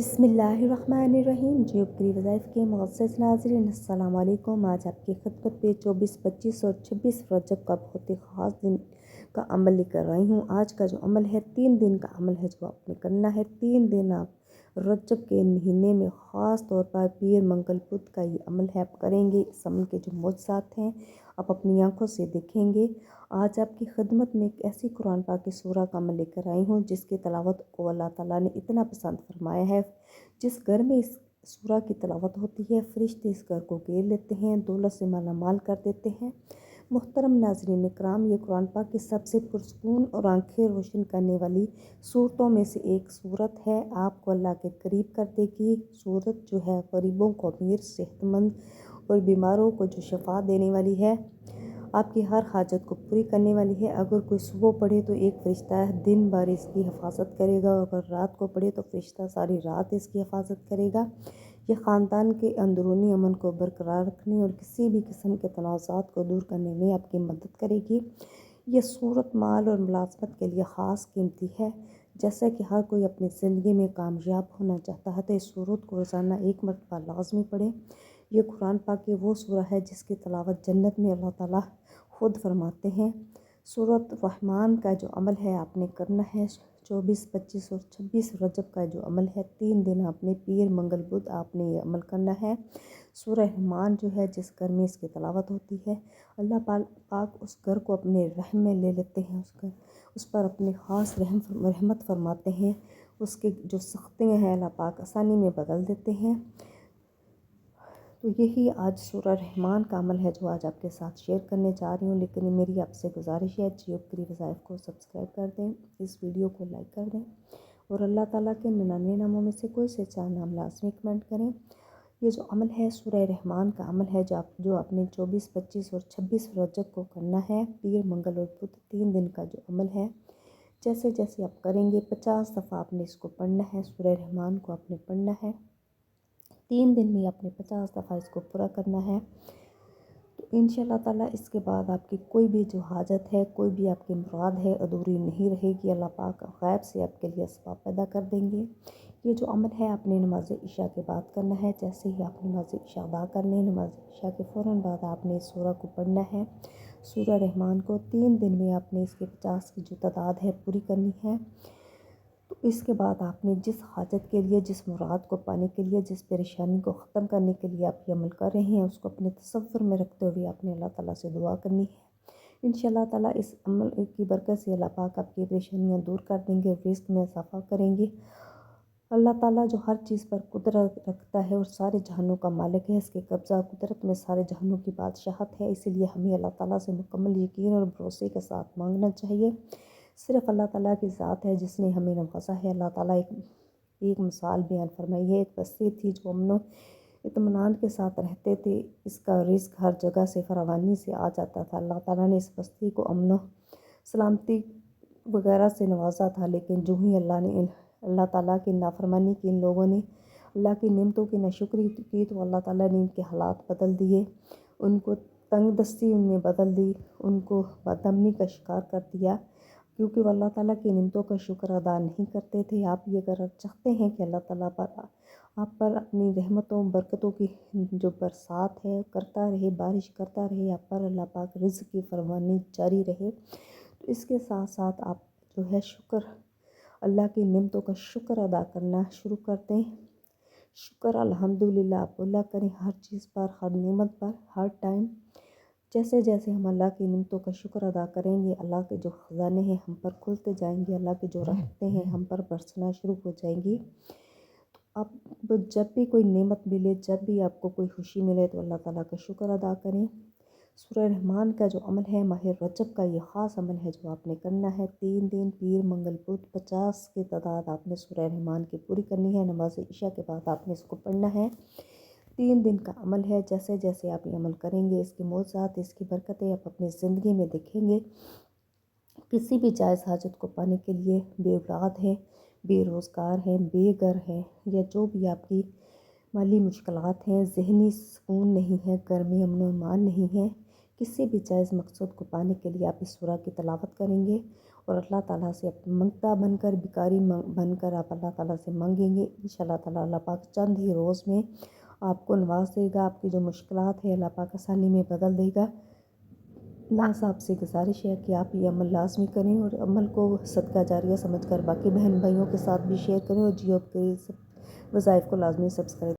बिस्मिल्लाहिर्रहमानिर्रहीम। जियोप्री वज़ाइफ के मुअज़्ज़ज़ नाज़रीन, अस्सलाम वालेकुम। आज आपकी खिदमत पे 24, 25 और 26 रजब का बहुत ही ख़ास दिन का अमल लेकर आई हूँ। आज का जो अमल है 3 दिन का अमल है जो आपने करना है। 3 दिन आप रजब के महीने में ख़ास तौर पर पीर मंगल बुध का ये अमल है आप करेंगे। इस अमल के जो मौजज़ात हैं आप अपनी आँखों से देखेंगे। आज आपकी खिदमत में एक ऐसी कुरान पाक की सूरा का अमल लेकर आई हूँ जिसकी तिलावत को अल्लाह ताला ने इतना पसंद फरमाया है। जिस घर में इस सूरा की तिलावत होती है फरिश्ते इस घर को घेर लेते हैं, दौलत से माला माल कर देते हैं। मोहतरम नाज़रीन इकराम, ये कुरान पाक की सबसे पुरसकून और आंखें रोशन करने वाली सूरतों में से एक सूरत है। आपको अल्लाह के करीब कर देगी। सूरत जो है गरीबों को अमीर, सेहतमंद और बीमारों को जो शफा देने वाली है, आपकी हर हाजत को पूरी करने वाली है। अगर कोई सुबह पढ़े तो एक फ़रिश्ता दिन भर इसकी हिफाजत करेगा, और अगर रात को पढ़े तो फ़रिश्ता सारी रात इसकी हिफाजत करेगा। यह ख़ानदान के अंदरूनी अमन को बरकरार रखने और किसी भी किस्म के तनाज़ात को दूर करने में आपकी मदद करेगी। यह सूरत माल और मुलाज़मत के लिए ख़ास कीमती है। जैसा कि हर कोई अपनी ज़िंदगी में कामयाब होना चाहता है तो इस सूरत को रोज़ाना एक मरतबा लाज़मी पढ़ें। ये कुरान पाक की वो सूरा है जिसकी तिलावत जन्नत में अल्लाह ताला खुद फरमाते हैं। सूरत रहमान का जो अमल है आपने करना है। 24, 25 और 26 रजब का जो अमल है 3 दिन आपने पीर मंगल बुध आपने ये अमल करना है। सूरह रहमान जो है जिस घर में इसकी तिलावत होती है अल्लाह पाक उस घर को अपने रहम में ले लेते हैं। उस पर अपने ख़ास रहमत फरमाते हैं। उसके जो सख्तियाँ हैं अल्लाह पाक आसानी में बदल देते हैं। तो यही आज सूरह रहमान का अमल है जो आज आपके साथ शेयर करने जा रही हूँ। लेकिन मेरी आपसे गुजारिश है जियोप्री वज़ाइफ को सब्सक्राइब कर दें, इस वीडियो को लाइक कर दें और अल्लाह ताला के 99 नामों में से कोई से 4 नाम लाज़मी कमेंट करें। ये जो अमल है सूरह रहमान का अमल है जो आपने 24, 25 और 26 रजब को करना है। पीर मंगल और बुध 3 दिन का जो अमल है, जैसे जैसे आप करेंगे 50 दफ़ा आपने इसको पढ़ना है। सूरह रहमान को आपने पढ़ना है 3 दिन में आपने 50 दफ़ा इसको पूरा करना है। तो इंशाअल्लाह ताला इसके बाद आपकी कोई भी जो हाजत है, कोई भी आपकी मुराद है अधूरी नहीं रहेगी। अल्लाह पाक गैब से आपके लिए असबाब पैदा कर देंगे। ये जो अमल है आपने नमाज इशा के बाद करना है। जैसे ही आप नमाज इशा अदा कर लें, नमाज इशा के फ़ौरन बाद आपने इस सूरा को पढ़ना है। सूरह रहमान को 3 दिन में आपने इसके 50 की जो तादाद है पूरी करनी है। तो इसके बाद आपने जिस हाजत के लिए, जिस मुराद को पाने के लिए, जिस परेशानी को ख़त्म करने के लिए आप ये अमल कर रहे हैं उसको अपने तसव्वुर में रखते हुए आपने अल्लाह ताला से दुआ करनी है। इंशाअल्लाह ताला इस अमल की बरकत से अल्लाह पाक आपकी परेशानियाँ दूर कर देंगे, रिज़्क़ में इज़ाफ़ा करेंगे। अल्लाह ताला जो हर चीज़ पर कुदरत रखता है और सारे जहानों का मालिक है, इसके कब्ज़ा कुदरत में सारे जहानों की बादशाहत है। इसीलिए हमें अल्लाह ताला से मुकम्मल यकीन और भरोसे के साथ मांगना चाहिए। सिर्फ़ अल्लाह ताला की ज़ात है जिसने हमें नवाज़ा है। अल्लाह ताला एक मिसाल बयान फरमाई है। एक बस्ती थी जो अमन इत्मीनान के साथ रहते थे। इसका रिज़्क़ हर जगह से फरावानी से आ जाता था। अल्लाह ताला ने इस बस्ती को अमन सलामती वगैरह से नवाजा था। लेकिन जो ही अल्लाह ताला की नाफरमानी की इन लोगों ने, अल्लाह की नेमतों की नाशुक्री की, तो अल्लाह ताला ने इनके हालात बदल दिए। उनको तंग दस्ती उनमें बदल दी, उनको बदअमनी का शिकार कर दिया, क्योंकि वो अल्लाह ताला की नेमतों का शुक्र अदा नहीं करते थे। आप ये अगर चाहते हैं कि अल्लाह ताला पर आप पर अपनी रहमतों बरकतों की जो बरसात है करता रहे, बारिश करता रहे, आप पर अल्लाह पाक रिज़्क़ की फरमानी जारी रहे, तो इसके साथ साथ आप जो है अल्लाह की नेमतों का शुक्र अदा करना शुरू कर दें। शुक्र अल्हम्दुलिल्लाह आप बोला करें हर चीज़ पर, हर नेमत पर, हर टाइम। जैसे जैसे हम अल्लाह की नेमतों का शुक्र अदा करेंगे अल्लाह के जो ख़जाने हैं हम पर खुलते जाएंगे, अल्लाह की जो रहमतें हैं हम पर बरसना शुरू हो जाएंगी। तो आप जब भी कोई नेमत मिले, जब भी आपको कोई खुशी मिले तो अल्लाह ताला का शुक्र अदा करें। सूरह रहमान का जो अमल है माह रजब का ये ख़ास अमल है जो आपने करना है। 3 दिन पीर मंगल बुध 50 की तादाद आपने सूरह रहमान की पूरी करनी है। नमाज इशा के बाद आपने इसको पढ़ना है। 3 दिन का अमल है। जैसे जैसे आप ये अमल करेंगे इसकी मौज़ात, इसकी बरकतें आप अपनी ज़िंदगी में देखेंगे। किसी भी जायज़ हाजत को पाने के लिए, बेऔलाद हैं, बेरोज़गार हैं, बेघर हैं, या जो भी आपकी माली मुश्किलात हैं, ज़हनी सुकून नहीं है, घर में अमन और ईमान नहीं है, किसी भी जायज़ मकसद को पाने के लिए आप इस सूरा की तिलावत करेंगे اور اللہ تعالیٰ سے منگتا بن کر، بھکاری بن کر آپ اللہ تعالیٰ سے مانگیں گے، انشاءاللہ تعالیٰ اللہ پاک چند ہی روز میں آپ کو نواز دے گا، آپ کی جو مشکلات ہے اللہ پاک آسانی میں بدل دے گا۔ اللہ آپ سے گزارش ہے کہ آپ یہ عمل لازمی کریں اور عمل کو صدقہ جاریہ سمجھ کر باقی بہن بھائیوں کے ساتھ بھی شیئر کریں، اور جیو کے وظائف کو لازمی سبسکرائب